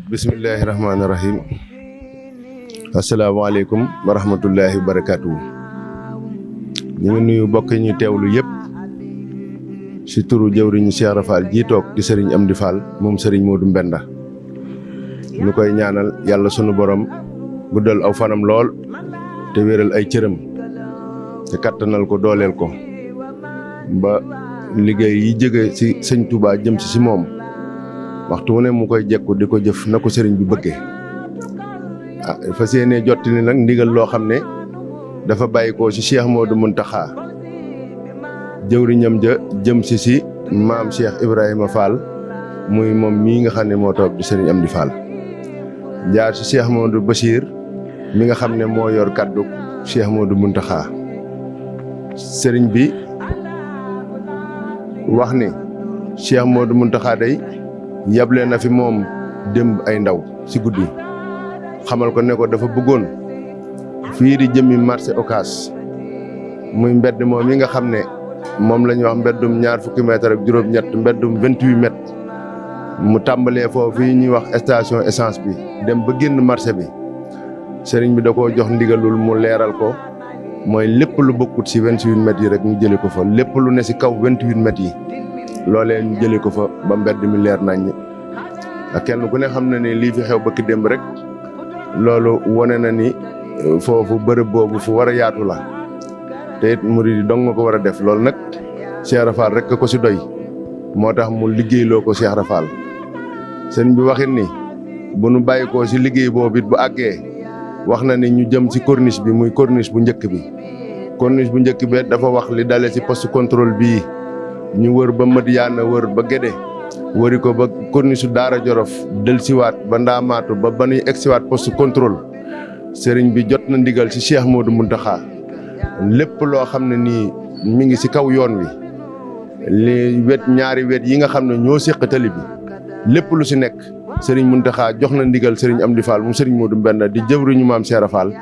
Bismillahirrahmanirrahim. Assalamualaikum warahmatullahi wabarakatuh. Ñu ngi nuyu bokk ñu teewlu yépp ci turu jëwriñu Cheikh Rafal ji tok di Serigne Amdi Fall mom Serigne Modou Mbenda. Ñu koy ñaanal Yalla sunu borom guddal aw fanam lool te wéral ay cëram te kattanal ko dooleel ko ba liggéey yi jëge ci Serigne Touba jëm ci mom waxtu wu ne mu koy jekku di ko jëf na ko sëriñ bi bëggee fas yéene jottali nag ndigal loo xam ne dafa bàyyi ko ci Cheikh Modou Mountakha jëwriñam ja jëm ci maam Cheikh Ibrahima Fall muy moom mii nga xam ne moo toog di sëriñ Amdi Fall jaar ci Cheikh Modou Bachir mi nga xam ne moo yor kaddu Cheikh Modou Mountakha sëriñ bi wax ni Cheikh Modou Mountakha day yable na fi moom démb ay ndaw ci guddi xamal ko ne ko dafa bëggoon fii di jëmmi marché Ocass muy mbedd moom yi nga xam ne moom la ñuy wax mbeddum 20 mètres ak juróom-ñett mbeddum 28 mètres mu tàmbalee foofu fii ñuy wax station essence bi dem ba génn marché bi sëriñ bi da koo jox ndigalul mu leeral ko mooy lépp lu bokkut ci 28 mètres yi rek ñu jëlee ko fa lépp lu ne ci kaw 28 mètres yi loolee ñu jëlee ko fa ba mbedd mi leer nañ ak kenn ku ne xam na ni lii fi xew bëkk démb rek loolu wone na ni foofu bërëb boobu fu war a yaatu la te it murid yi dong nga ko war a def loolu nag Cheikh Rafal rek ko ci doy moo tax mu liggéeyloo ko Cheikh Rafal sëñ bi waxit ni bu nu bàyyi ko ci liggéey boobu it bu àggee wax na ni ñu jëm ci corniche bi muy corniche bu njëkk bi corniche bu njëkk bi dafa wax li dale ci poste contrôle bii ñu wër ba Madiana wër ba Gédé wëri ko ba corniche Daara Jolof del siwaat ba Ndaamaatu ba nuy egsiwaat poste contrôle sëriñ bi jot na ndigal ci Cheikh Modou Mountakha lépp loo xam ne nii mi ngi ci kaw yoon wi li ñaari wet yi nga xam ne ñoo séq tali bi lépp lu ci nekk sëriñ Mountakha jox na ndigal sëriñ Amdi Fall mu sëriñ Modou Mbenda di jëwriñu maam Cheikh Rafal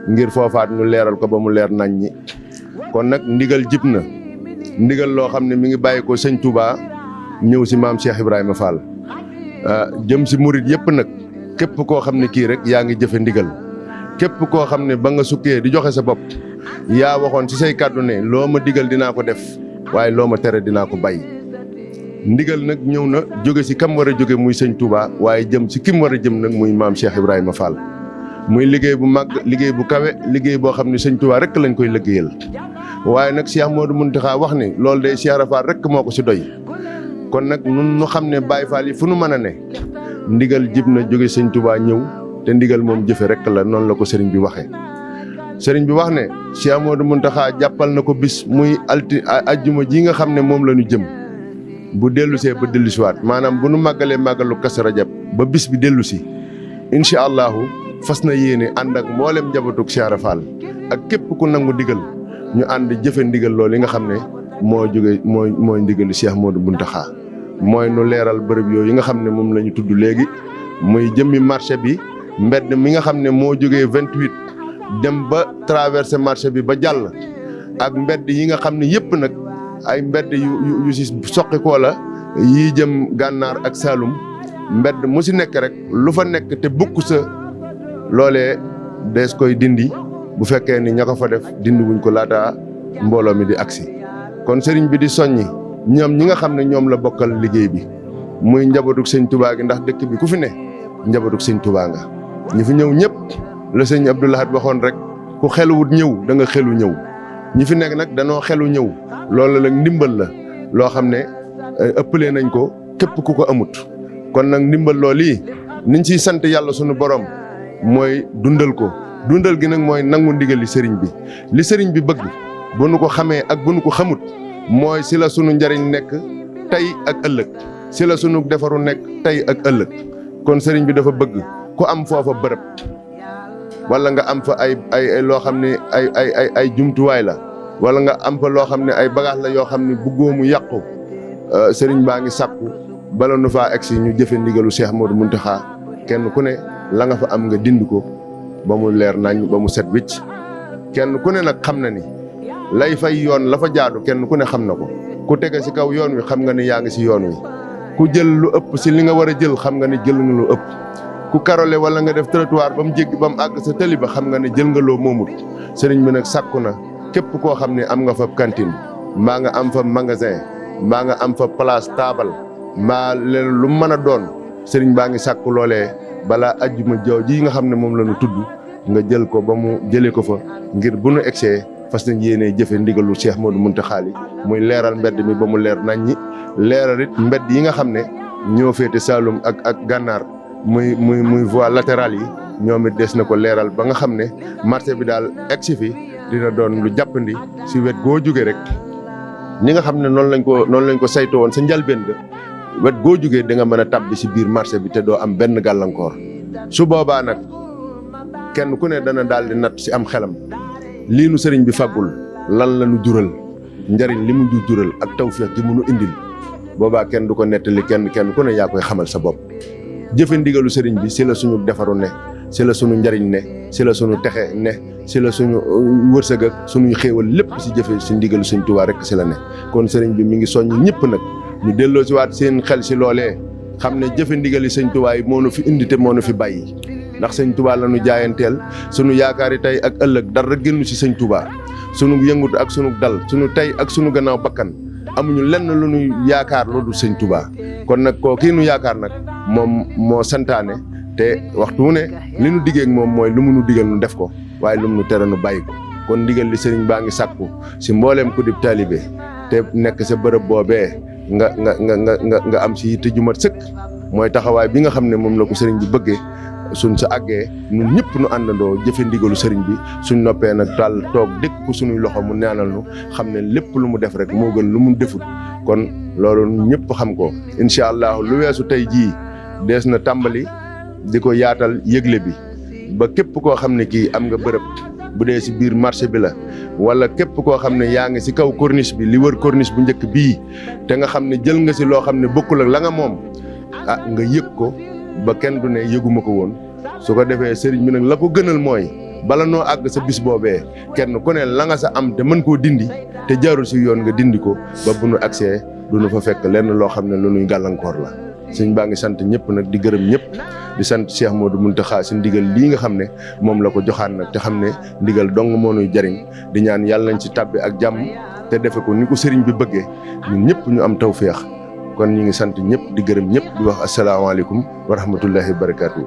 ngir foofaat ñu leeral ko ba mu leer nañ ñi kon nag ndigal jib na ndigal loo xam ne mi ngi bàyyi ko sëñ Touba ñëw ci maam Cheikh Ibrahima Fall jëm ci murit yépp nag képp koo xam ne kii rek yaa ngi jëfe ndigal képp koo xam ne ba nga sukkee di joxe sa bopp yaa waxoon ci say kàddu ne loo ma digal dinaa ko def waaye loo ma tere dinaa ko bàyyi ndigal nag ñëw na jóge ci kam war a jóge muy sëñ Touba waaye jëm ci kim war a jëm nag muy maam Cheikh Ibrahima Fall muy liggéey bu mag liggéey bu kawe liggéey boo xam ne sëñ Touba rek lañ koy liggéeyal waaye nag Cheikh Modou Mountakha wax ni loolu day Cheikh Rafal rek moo ko ci doy kon nag nun nu xam ne Baye Fall yi fu nu mën a ne ndigal jib na jóge sëñ Touba ñëw te ndigal moom jëfe rek la noonu la ko sëriñ bi waxee sëriñ bi wax ne Cheikh Modou Mountakha jàppal na ko bis muy ajjuma ji nga xam ne moom la ñu jëm bu dellusee ba dellusiwaat maanaam bu nu màggalee màggalu Kazu Rajab ba bis bi dellu si incha allahu fas na yéene ànd ak mboolem njabootug Cheikh Rafal ak képp ku nangu ndigal ñu ànd jëfe ndigal loolu yi nga xam ne moo jóge mooy ndigalu Cheikh Modou Mountakha mooy nu leeral bërëb yooyu yi nga xam ne moom la ñu tudd léegi muy jëmmi marché bi mbedd mi nga xam ne moo jógee 28 dem ba traversé marché bi ba jàll ak mbedd yi nga xam ne yëpp nag ay mbedd yu ci soqi koo la yii jëm gànnaar ak Saalum mbedd mu ci nekk rek lu fa nekk te bukk sa loolee dees koy dindi bu fekkee ni ña ko fa def dindi wuñ ko laata mbooloo mi di agsi kon sëriñ bi di soññi ñoom ñi nga xam ne ñoom la bokkal liggéey bi muy njabootug sëñ Touba gi ndax dëkk bi ku fi ne njabootug sëñ Touba nga ñi fi ñëw ñëpp la sëñ Abdou Lahad waxoon rek ku xeluwut ñëw da nga xelu ñëw ñi fi nekk nag danoo xelu ñëw loolu nag ndimbal la loo xam ne ëppalee nañ ko képp ku ko amut kon nag ndimbal loolu yi niñ ciy sant yàlla sunu borom mooy dundal ko dundal gi nag mooy nangu ndigal li sëriñ bi bëgg bu nu ko xamee ak bu nu ko xamut mooy ci la sunu njariñ nekk tey ak ëllëg ci la sunu defaru nekk tey ak ëllëg kon sëriñ bi dafa bëgg ku am foofa bërëb wala nga am fa ay loo xam ne ay jumtuwaay la wala nga am fa loo xam ne ay bagage la yoo xam ne bëggoo mu yàqu sëriñ baa ngi sàkku bala nu faa egsi ñu jëfe ndigalu Cheikh Modou Mountakha kenn ku ne la nga fa am nga dind ko ba mu leer nañ ba mu set wicc kenn ku ne nag xam na ni lay fay yoon la fa jaadu kenn ku ne xam na ko ku tege ci kaw yoon wi xam nga ni yaa ngi ci yoon wi ku jël lu ëpp ci li nga war a jël xam nga ni jël nga lu ëpp ku karole wala nga def trottoir ba mu jéggi ba mu àgg sa tëli ba xam nga ne jël nga loo moomut sëriñ bi nag sàkku na képp koo xam ne am nga fa cantine mbaa nga am fa magasin mbaa nga am fa place taabal mbaa leen lu mën a doon sëriñ baa ngi sàkku loolee balaa ajjuma jaww ji nga xam ne moom la ñu tudd nga jël ko ba mu jëlee ko fa ngir bu nu egsee fas nañ yéenee jëfe ndigalu Cheikh Modou Mountakha muy leeral mbedd mi ba mu leer nañ ñi leeral it mbedd yi nga xam ne ñoo féete Saloum ak gànnaar muy voie latérale yi ñoom it des na ko leeral ba nga xam ne marché bi daal egsi fi dina doon lu jàppandi si wet goo jóge rek ñi nga xam ne noonu lañ ko saytoo woon sa njalbeen ga wet goo jógee da nga mën a tabbi si biir marché bi te doo am benn gàllankoor su boobaa nag kenn ku ne dana daal di natt si am xelam lii nu sëriñ bi faggul lan la nu jural njariñ li mu jural ak tawfeex gi mu nu indil boobaa kenn du ko nettali kenn ku ne yaa koy xamal sa bopp jëfe ndigalu sëriñ bi si la suñu defaru ne si la suñu njariñ ne si la suñu texe ne si la suñu wërsëg ak suñuy xéewal lépp si jëfe si ndigalu Sëriñ Tuubaa rek si la ne kon sëriñ bi mi ngi soññ ñëpp nag ñu delloo si waat seen xel si loolee xam ne jëfe ndigali Sëriñ Tuubaa yi moo nu fi indi te moo nu fi bàyyi ndax Sëriñ Tuubaa la nu jaayanteel sunu yaakaari tey ak ëllëg dara génnu si Sëriñ Tuubaa sunu yëngutu ak sunu dal sunu tey ak sunu gannaaw bakkan amuñu lenn lu nu yaakaar lu dul Sëriñ Tuubaa kon nag koo kii nu yaakaar nag moom moo santaane te waxtu wu ne li nu diggee ak moom mooy lu mu nu digal nu def ko waaye lu mu nu tere nu bàyyi ko kon ndigal li sëriñ baa ngi sàkku si mbooleem ku dib taalibe te nekk sa bërëb boobee nga am si yitte ju mat sëkk mooy taxawaay bi nga xam ne moom la ko sëriñ bi bëggee suñ sa àggee ñun ñëpp nu àndandoo jëfe ndigalu sëriñ bi suñ noppee nag daal toog dékk ko suñuy loxo mu ñaanal nu xam ne lépp lu mu def rek moo gën lu mu defut kon loolu ñëpp xam ko incha allah lu weesu tey jii dees na tàmbali di ko yaatal yëgle bi ba képp koo xam ne kii am nga bërëb bu dee si biir marché bi la wala képp koo xam ne yaa ngi si kaw corniche bi li wër corniche bu njëkk bii te nga xam ne jël nga si loo xam ne bokkul ak la nga moom nga yëg ko ba kenn du ne yëguma ko woon su ko defee sëriñ bi nag la ko gënal mooy bala noo àgg sa bis boobee kenn ku ne la nga sa am te mën koo dindi te jaarul si yoon nga dindi ko ba bu nu agsee du nu fa fekk lenn loo xam ne lu nuy gàllankoor la sëñ baa ngi sant ñëpp nag di gërëm ñëpp di sant Cheikh Modou Mountakha si ndigal lii nga xam ne moom la ko joxaan nag te xam ne ndigal dong moo nuy jariñ di ñaan yàlla nañ ci tàbbi ak jàmm te defe ko ni ko sëriñ bi bëggee ñun ñëpp ñu am tawféex kon ñu ngi sant ñëpp di gërëm ñëpp di wax asalaamaaleykum wa rahmatullahi wa barakaatu.